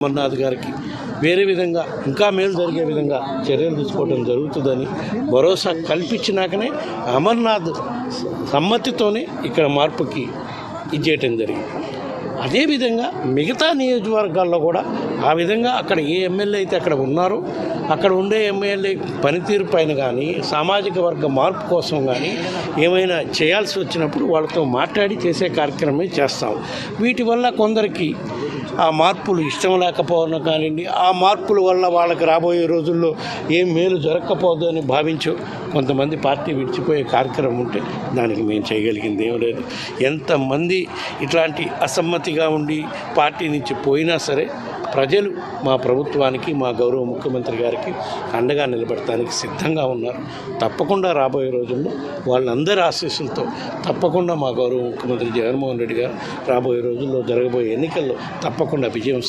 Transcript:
అమర్నాథ్ గారికి వేరే విధంగా ఇంకా మేలు జరిగే విధంగా చర్యలు తీసుకోవడం జరుగుతుందని భరోసా కల్పించినాకనే అమర్నాథ్ సమ్మతితోనే ఇక్కడ మార్పుకి ఇచ్చేయటం జరిగింది. అదేవిధంగా మిగతా నియోజకవర్గాల్లో కూడా ఆ విధంగా అక్కడ ఏ ఎమ్మెల్యే అయితే అక్కడ ఉన్నారో అక్కడ ఉండే ఎమ్మెల్యే పనితీరు పైన కానీ సామాజిక వర్గ మార్పు కోసం కానీ ఏమైనా చేయాల్సి వచ్చినప్పుడు వాళ్ళతో మాట్లాడి చేసే కార్యక్రమమే చేస్తాం. వీటి వల్ల కొందరికి ఆ మార్పులు ఇష్టం లేకపోవడం కానివ్వండి, ఆ మార్పుల వల్ల వాళ్ళకి రాబోయే రోజుల్లో ఏం మేలు జరగకపోదు అని భావించో కొంతమంది పార్టీ విడిచిపోయే కార్యక్రమం ఉంటే దానికి మేము చేయగలిగింది ఏం లేదు. ఎంతమంది ఇట్లాంటి అసమ్మతిగా ఉండి పార్టీ నుంచి పోయినా సరే ప్రజలు మా ప్రభుత్వానికి మా గౌరవ ముఖ్యమంత్రి గారికి అండగా నిలబడటానికి సిద్ధంగా ఉన్నారు. తప్పకుండా రాబోయే రోజుల్లో వాళ్ళందరి ఆశీస్సులతో తప్పకుండా మా గౌరవ ముఖ్యమంత్రి జగన్మోహన్ రెడ్డి గారు రాబోయే రోజుల్లో జరగబోయే ఎన్నికల్లో తప్పకుండా విజయం